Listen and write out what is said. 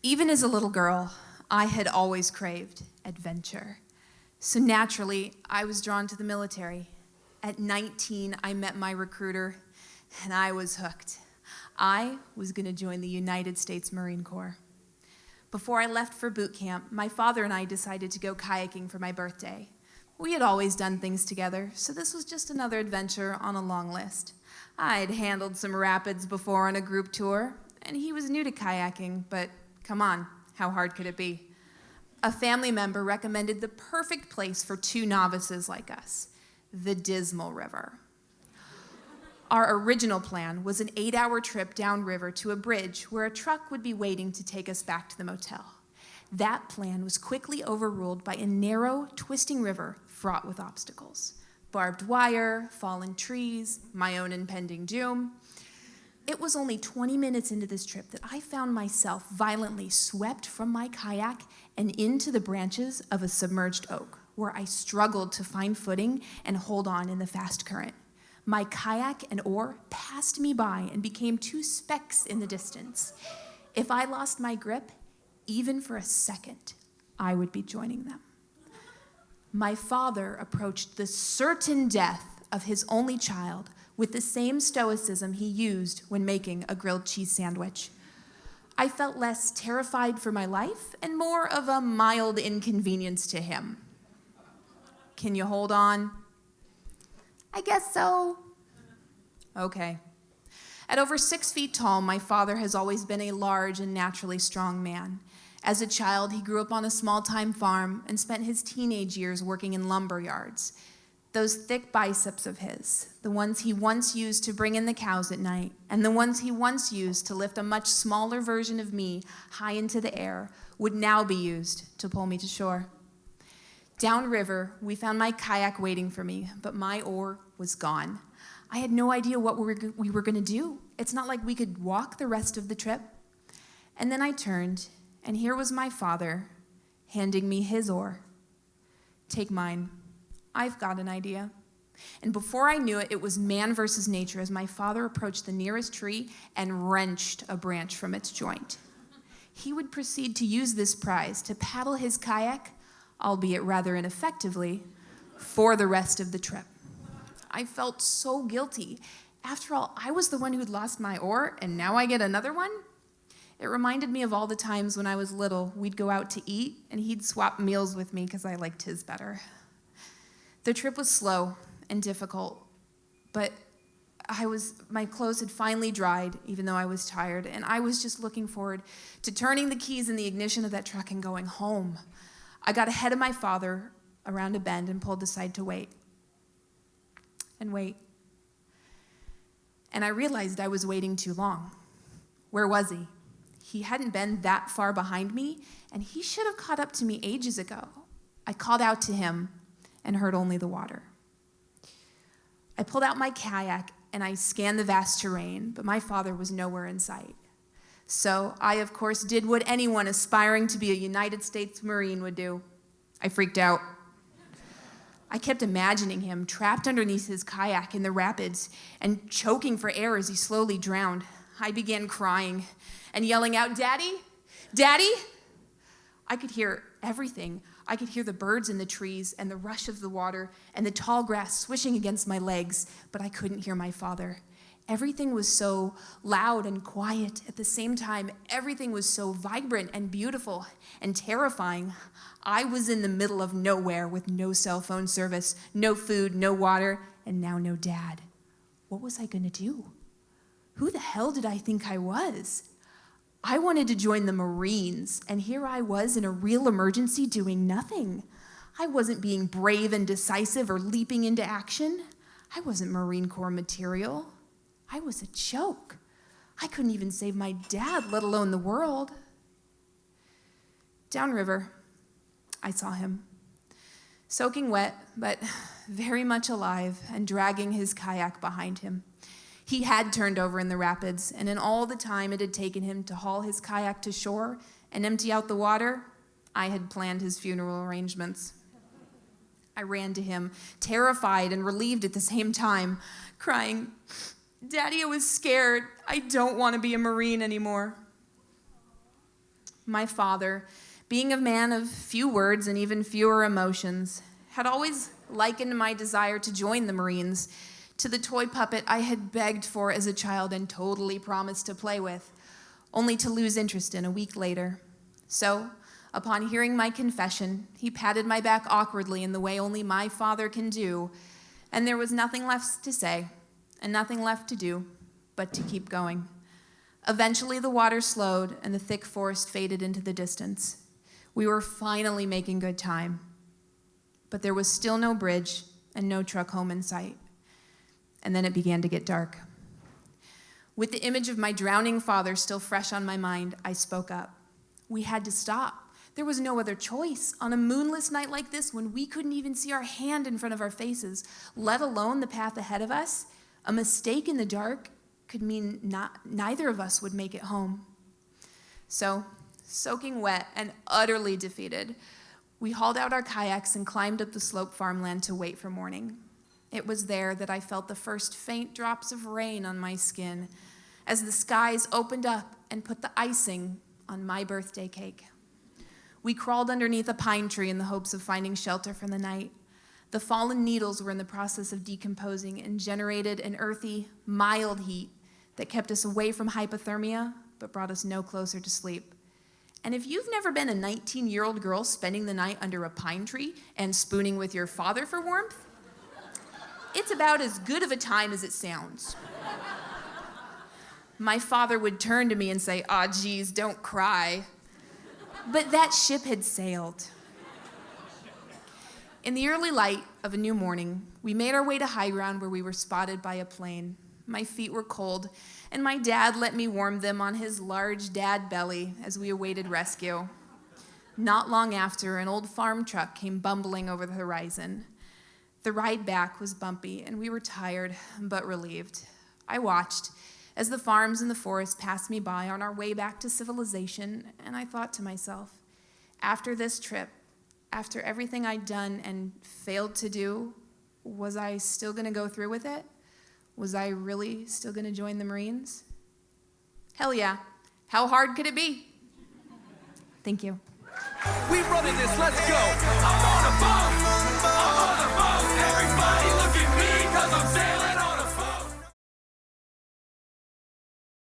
Even as a little girl, I had always craved adventure. So naturally, I was drawn to the military. At 19, I met my recruiter, and I was hooked. I was going to join the United States Marine Corps. Before I left for boot camp, my father and I decided to go kayaking for my birthday. We had always done things together, so this was just another adventure on a long list. I'd handled some rapids before on a group tour, and he was new to kayaking, but come on, how hard could it be? A family member recommended the perfect place for two novices like us, the Dismal River. Our original plan was an 8-hour trip downriver to a bridge where a truck would be waiting to take us back to the motel. That plan was quickly overruled by a narrow, twisting river fraught with obstacles. Barbed wire, fallen trees, my own impending doom. It was only 20 minutes into this trip that I found myself violently swept from my kayak and into the branches of a submerged oak, where I struggled to find footing and hold on in the fast current. My kayak and oar passed me by and became two specks in the distance. If I lost my grip, even for a second, I would be joining them. My father approached the certain death of his only child with the same stoicism he used when making a grilled cheese sandwich. I felt less terrified for my life and more of a mild inconvenience to him. Can you hold on? I guess so. Okay. At over 6 feet tall, my father has always been a large and naturally strong man. As a child, he grew up on a small-time farm and spent his teenage years working in lumber yards. Those thick biceps of his, the ones he once used to bring in the cows at night, and the ones he once used to lift a much smaller version of me high into the air, would now be used to pull me to shore. Downriver, we found my kayak waiting for me, but my oar was gone. I had no idea what we were going to do. It's not like we could walk the rest of the trip. And then I turned, and here was my father handing me his oar. Take mine. I've got an idea. And before I knew it, it was man versus nature as my father approached the nearest tree and wrenched a branch from its joint. He would proceed to use this prize to paddle his kayak, albeit rather ineffectively, for the rest of the trip. I felt so guilty. After all, I was the one who'd lost my oar, and now I get another one? It reminded me of all the times when I was little, we'd go out to eat, and he'd swap meals with me because I liked his better. The trip was slow and difficult, but my clothes had finally dried, even though I was tired, and I was just looking forward to turning the keys in the ignition of that truck and going home. I got ahead of my father around a bend and pulled aside to wait. And wait. And I realized I was waiting too long. Where was he? He hadn't been that far behind me, and he should have caught up to me ages ago. I called out to him and heard only the water. I pulled out my kayak and I scanned the vast terrain, but my father was nowhere in sight. So I, of course, did what anyone aspiring to be a United States Marine would do. I freaked out. I kept imagining him trapped underneath his kayak in the rapids and choking for air as he slowly drowned. I began crying and yelling out, "Daddy! Daddy!" I could hear everything. I could hear the birds in the trees and the rush of the water and the tall grass swishing against my legs, but I couldn't hear my father. Everything was so loud and quiet. At the same time, everything was so vibrant and beautiful and terrifying. I was in the middle of nowhere with no cell phone service, no food, no water, and now no dad. What was I going to do? Who the hell did I think I was? I wanted to join the Marines, and here I was in a real emergency doing nothing. I wasn't being brave and decisive or leaping into action. I wasn't Marine Corps material. I was a joke. I couldn't even save my dad, let alone the world. Downriver, I saw him, soaking wet, but very much alive and dragging his kayak behind him. He had turned over in the rapids, and in all the time it had taken him to haul his kayak to shore and empty out the water, I had planned his funeral arrangements. I ran to him, terrified and relieved at the same time, crying, "Daddy, I was scared. I don't want to be a Marine anymore." My father, being a man of few words and even fewer emotions, had always likened my desire to join the Marines to the toy puppet I had begged for as a child and totally promised to play with, only to lose interest in a week later. So, upon hearing my confession, he patted my back awkwardly in the way only my father can do, and there was nothing left to say and nothing left to do but to keep going. Eventually, the water slowed and the thick forest faded into the distance. We were finally making good time, but there was still no bridge and no truck home in sight. And then it began to get dark. With the image of my drowning father still fresh on my mind, I spoke up. We had to stop. There was no other choice. On a moonless night like this, when we couldn't even see our hand in front of our faces, let alone the path ahead of us, a mistake in the dark could mean neither of us would make it home. So, soaking wet and utterly defeated, we hauled out our kayaks and climbed up the slope farmland to wait for morning. It was there that I felt the first faint drops of rain on my skin as the skies opened up and put the icing on my birthday cake. We crawled underneath a pine tree in the hopes of finding shelter from the night. The fallen needles were in the process of decomposing and generated an earthy, mild heat that kept us away from hypothermia but brought us no closer to sleep. And if you've never been a 19-year-old girl spending the night under a pine tree and spooning with your father for warmth, it's about as good of a time as it sounds. My father would turn to me and say, "Aw, geez, don't cry." But that ship had sailed. In the early light of a new morning, we made our way to high ground where we were spotted by a plane. My feet were cold, and my dad let me warm them on his large dad belly as we awaited rescue. Not long after, an old farm truck came bumbling over the horizon. The ride back was bumpy, and we were tired but relieved. I watched as the farms and the forest passed me by on our way back to civilization, and I thought to myself, after this trip, after everything I'd done and failed to do, was I still going to go through with it? Was I really still going to join the Marines? Hell yeah. How hard could it be? Thank you. We running this, let's go. I'm on a bump. I'm on a